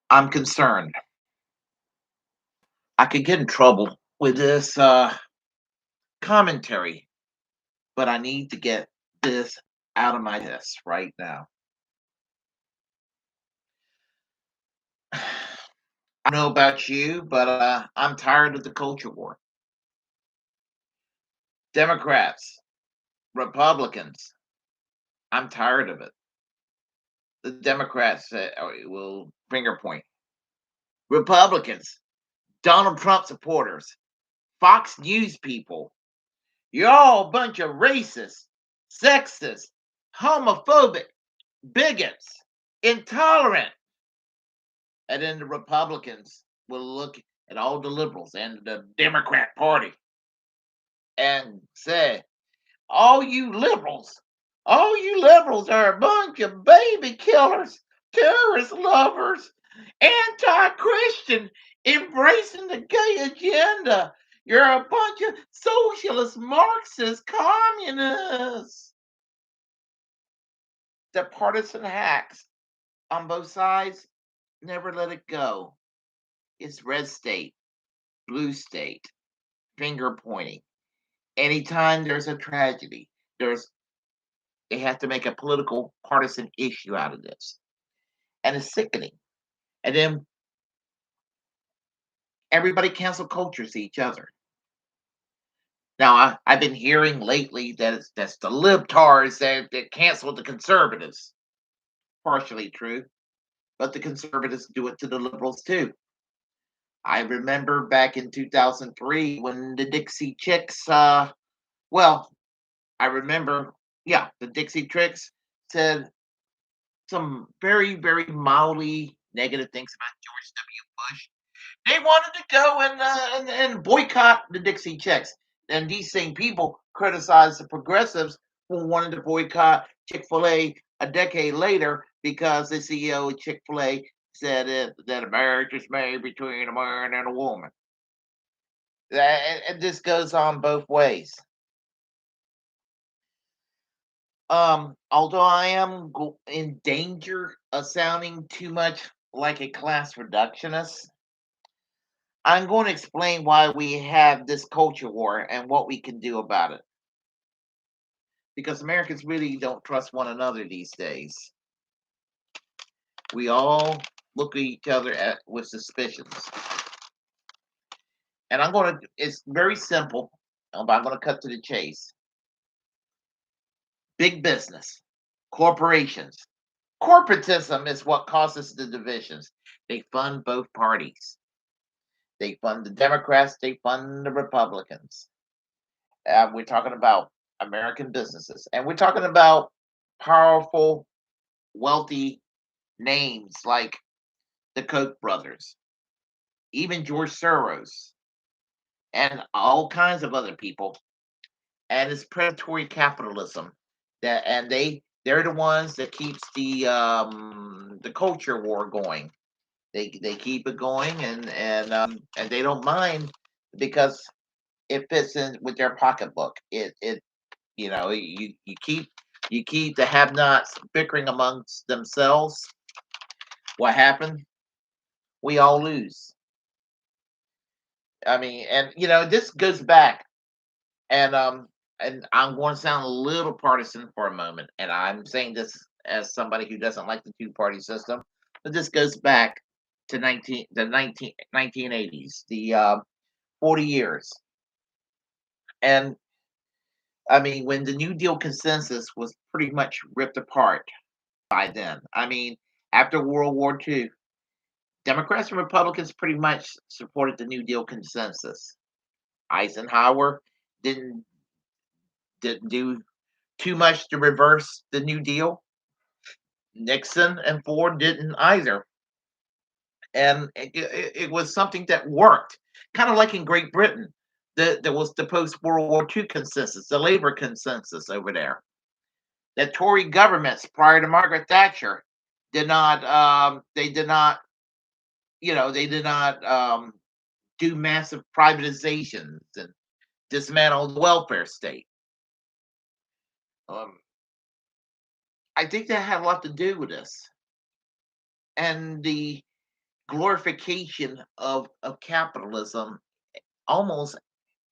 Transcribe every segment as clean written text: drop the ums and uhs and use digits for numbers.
I'm concerned. I could get in trouble with this commentary, but I need to get this out of my head right now. I don't know about you, but I'm tired of the culture war. Democrats, Republicans, I'm tired of it. The Democrats will finger point. Republicans, Donald Trump supporters, Fox News people, you're all a bunch of racist, sexist, homophobic, bigots, intolerant. And then the Republicans will look at all the liberals and the Democrat Party and say, all you liberals are a bunch of baby killers, terrorist lovers, anti Christian, embracing the gay agenda. You're a bunch of socialist, Marxist, communists. The partisan hacks on both sides never let it go. It's red state, blue state, finger pointing. Anytime there's a tragedy, there's they have to make a political partisan issue out of this. And it's sickening. And then everybody cancel cultures each other. Now I've been hearing lately that that's the libtards that canceled the conservatives. Partially true, but the conservatives do it to the liberals too. I remember back in 2003 when the Dixie Chicks, well, I remember, yeah, the Dixie Chicks said some very, very mildly negative things about George W. Bush. They wanted to go and boycott the Dixie Chicks. And these same people criticized the progressives who wanted to boycott Chick-fil-A a decade later because the CEO of Chick-fil-A said that a marriage is made between a man and a woman. And this goes on both ways. Although I am in danger of sounding too much like a class reductionist, I'm going to explain why we have this culture war and what we can do about it. Because Americans really don't trust one another these days. We all look at each other with suspicions. And it's very simple, but I'm going to cut to the chase. Big business, corporations. Corporatism is what causes the divisions. They fund both parties. They fund the Democrats, they fund the Republicans. We're talking about American businesses, and we're talking about powerful, wealthy names like the Koch brothers, even George Soros, and all kinds of other people. And it's predatory capitalism and they're the ones that keeps the culture war going. They keep it going and they don't mind because it fits in with their pocketbook. It you keep the have-nots bickering amongst themselves. What happened? We all lose. I mean, and this goes back, and I'm going to sound a little partisan for a moment, and I'm saying this as somebody who doesn't like the two-party system, but this goes back to 1980s, the 40 years. And I mean, when the New Deal consensus was pretty much ripped apart by then. I mean, after World War II, Democrats and Republicans pretty much supported the New Deal consensus. Eisenhower didn't didn't do too much to reverse the New Deal. Nixon and Ford didn't either, and it was something that worked, kind of like in Great Britain. There was the post World War II consensus, the labor consensus over there. The Tory governments prior to Margaret Thatcher did not. They did not. They did not do massive privatizations and dismantle the welfare state. Um, I think that had a lot to do with this. And the glorification of capitalism, almost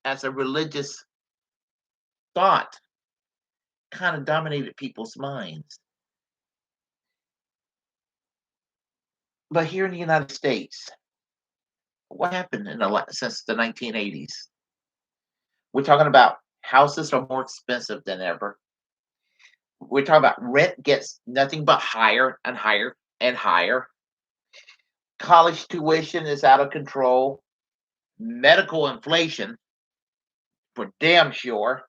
as a religious thought, kind of dominated people's minds. But here in the United States, what happened since the 1980s? We're talking about houses are more expensive than ever. We're talking about rent gets nothing but higher and higher and higher. College tuition is out of control. Medical inflation, for damn sure.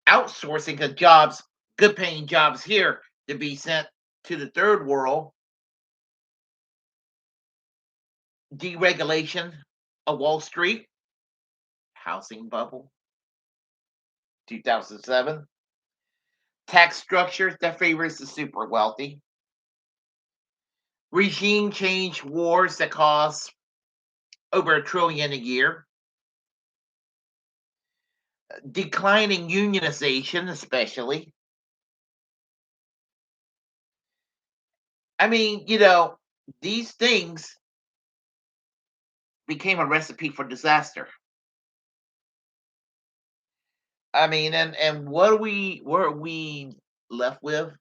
Outsourcing of jobs, good paying jobs here, to be sent to the third world. Deregulation of Wall Street, housing bubble, 2007. Tax structure that favors the super wealthy. Regime change wars that cost over $1 trillion a year. Declining unionization, especially. I mean, these things became a recipe for disaster. I mean, and what are we left with?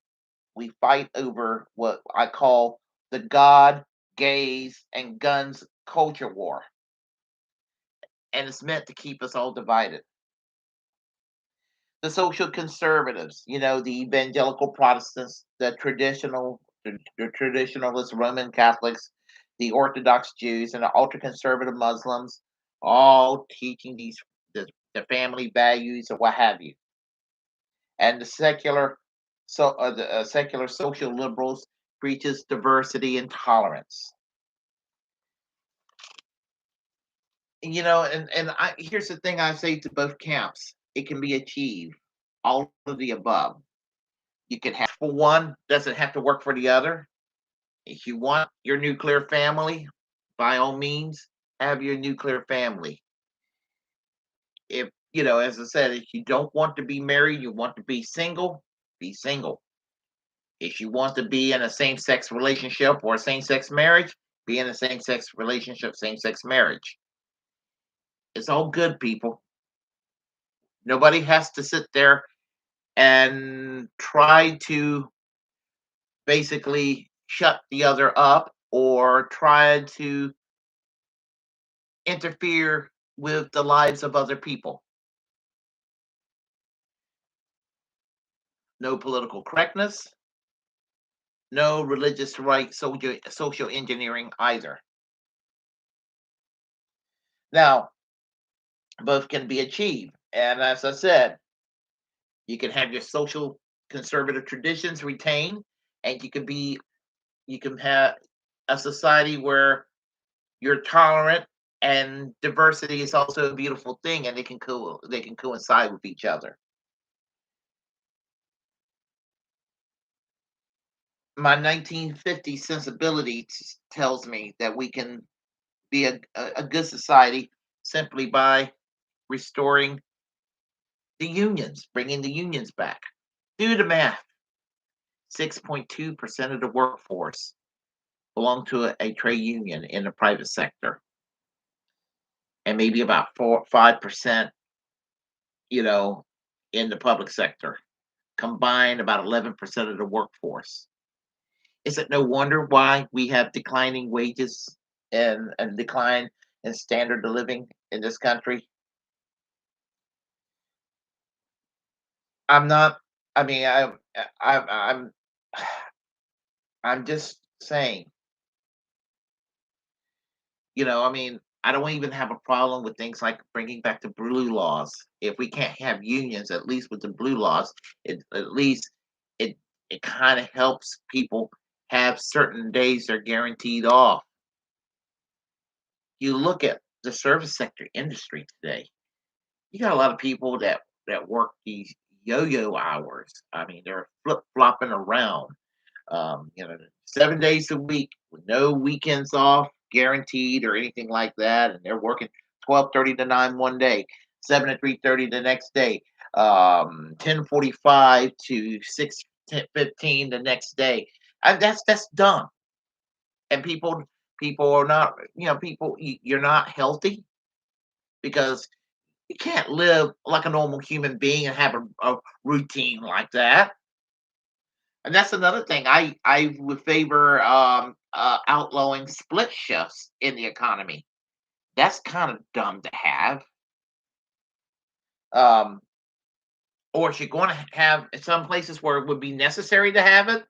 We fight over what I call the God, gays, and guns culture war. And it's meant to keep us all divided. The social conservatives, the evangelical Protestants, the traditionalist Roman Catholics, the Orthodox Jews, and the ultra conservative Muslims, all teaching the family values or what have you. And the secular social liberals preaches diversity and tolerance. And here's the thing I say to both camps: it can be achieved, all of the above. You can have for one, doesn't have to work for the other. If you want your nuclear family, by all means, have your nuclear family. If as I said, if you don't want to be married, you want to be single, be single. If you want to be in a same-sex relationship or a same-sex marriage, be in a same-sex relationship, same-sex marriage. It's all good, people. Nobody has to sit there and try to basically shut the other up or try to interfere with the lives of other people. No political correctness, no religious right, social engineering either. Now, both can be achieved. And as I said, you can have your social conservative traditions retained, and you can have a society where you're tolerant and diversity is also a beautiful thing, and they can coincide with each other. My 1950 sensibility tells me that we can be a good society simply by restoring the unions, bringing the unions back. Do the math. 6.2% of the workforce belong to a trade union in the private sector, and maybe about 5%, you know, in the public sector. Combined, about 11% of the workforce. Is it no wonder why we have declining wages and decline in standard of living in this country? I'm not. I mean, I'm I'm just saying. I mean, I don't even have a problem with things like bringing back the blue laws. If we can't have unions, at least with the blue laws, at least it it kind of helps people have certain days they're guaranteed off. You look at the service sector industry today. You got a lot of people that work these yo-yo hours. I mean, they're flip flopping around. 7 days a week with no weekends off guaranteed or anything like that, and they're working 12:30 to 9 one day, 7 to 3:30 the next day, 10:45 to 6:15 the next day. And that's dumb. and people are not, you're not healthy because you can't live like a normal human being and have a routine like that. And that's another thing. I would favor outlawing split shifts in the economy. That's kind of dumb to have. Um, or if you're going to have some places where it would be necessary to have it,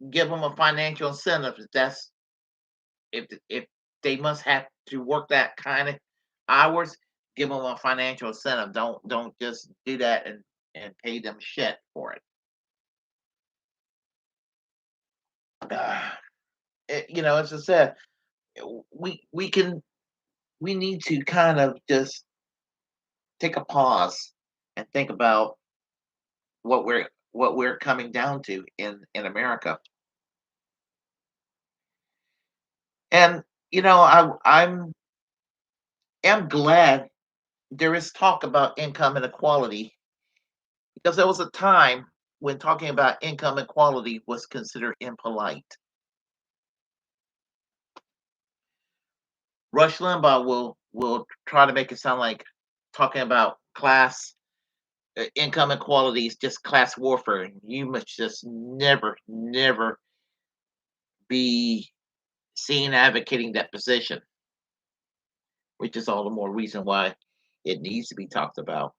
give them a financial incentive. If they must have to work that kind of hours, give them a financial incentive. Don't just do that and pay them shit for it. Uh, as I said, we can we need to kind of just take a pause and think about what we're coming down to in America. And I'm glad there is talk about income inequality because there was a time when talking about income equality was considered impolite. Rush Limbaugh will try to make it sound like talking about class income equality is just class warfare. You must just never be seen advocating that position, which is all the more reason why it needs to be talked about.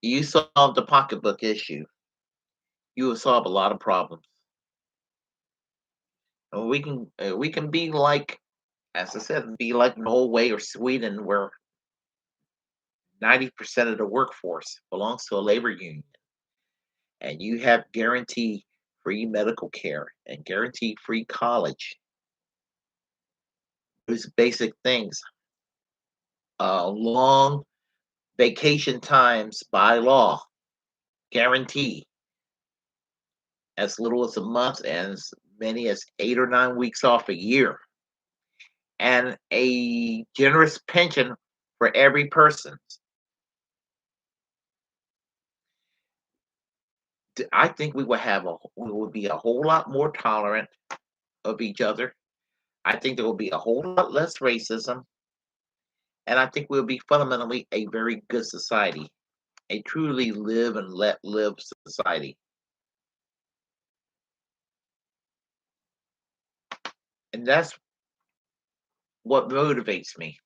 You solve the pocketbook issue, you will solve a lot of problems. And we can be like, as I said, be like Norway or Sweden, where 90% of the workforce belongs to a labor union, and you have guaranteed free medical care and guaranteed free college. Those basic things. Long vacation times by law, guarantee as little as a month and as many as 8 or 9 weeks off a year, and a generous pension for every person. I think we would be a whole lot more tolerant of each other. I think there will be a whole lot less racism, and I think we'll be fundamentally a very good society, a truly live and let live society. And that's what motivates me.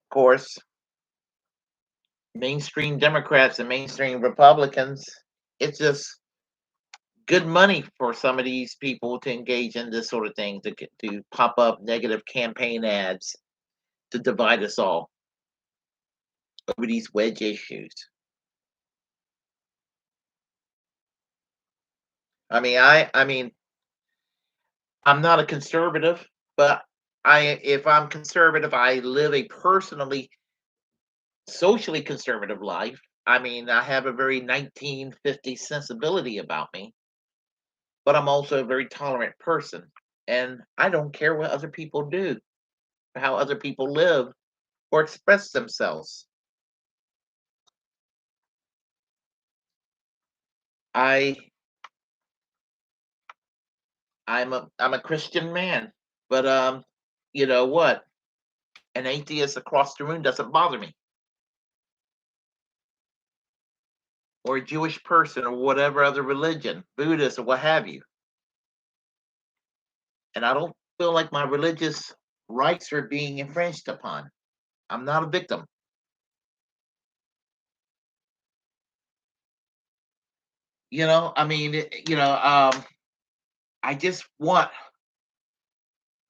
Of course, mainstream Democrats and mainstream Republicans, it's just good money for some of these people to engage in this sort of thing, to pop up negative campaign ads to divide us all over these wedge issues. I mean, I'm not a conservative, but if I'm conservative, I live a personally socially conservative life. I mean, I have a very 1950s sensibility about me, but I'm also a very tolerant person. And I don't care what other people do, how other people live or express themselves. I I'm a Christian man, but you know what? An atheist across the room doesn't bother me, or a Jewish person, or whatever other religion, Buddhist or what have you. And I don't feel like my religious rights are being infringed upon. I'm not a victim. I mean, I just want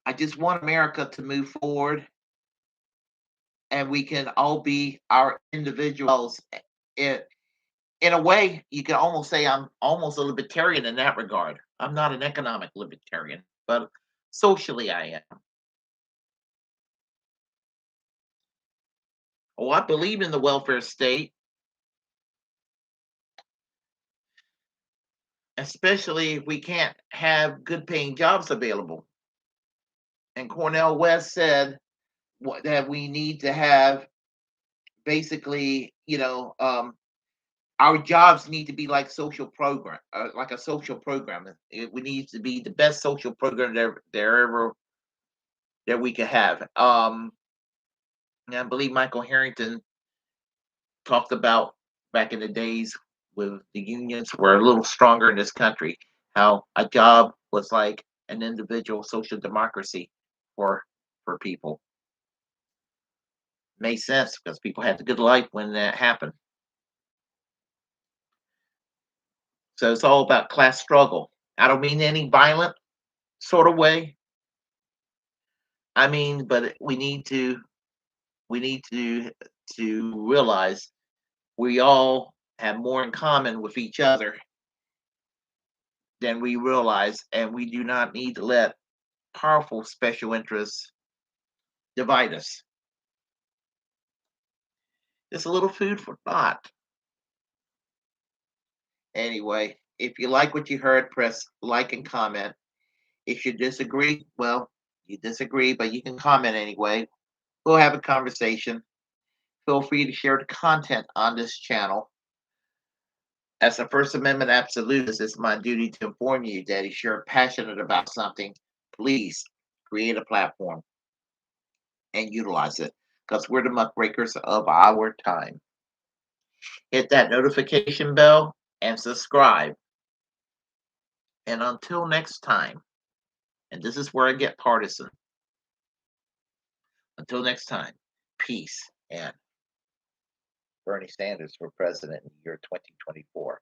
I just want America to move forward, and we can all be our individuals. In, in a way, you can almost say I'm almost a libertarian in that regard. I'm not an economic libertarian, but socially I am. Oh, I believe in the welfare state, especially if we can't have good paying jobs available. And Cornell West said that we need to have basically, Our jobs need to be like social program, like a social program. We need to be the best social program there ever that we could have. And I believe Michael Harrington talked about back in the days with the unions were a little stronger in this country, how a job was like an individual social democracy for people. Made sense because people had a good life when that happened. So it's all about class struggle. I don't mean any violent sort of way. I mean, but we need to realize we all have more in common with each other than we realize, and we do not need to let powerful special interests divide us. Just a little food for thought. Anyway, if you like what you heard, press like and comment. If you disagree, well, you disagree, but you can comment anyway. We'll have a conversation. Feel free to share the content on this channel. As a First Amendment absolutist, it's my duty to inform you that if you're passionate about something, please create a platform and utilize it because we're the muckbreakers of our time. Hit that notification bell and subscribe. And until next time, and this is where I get partisan. Until next time, peace and Bernie Sanders for president in the year 2024.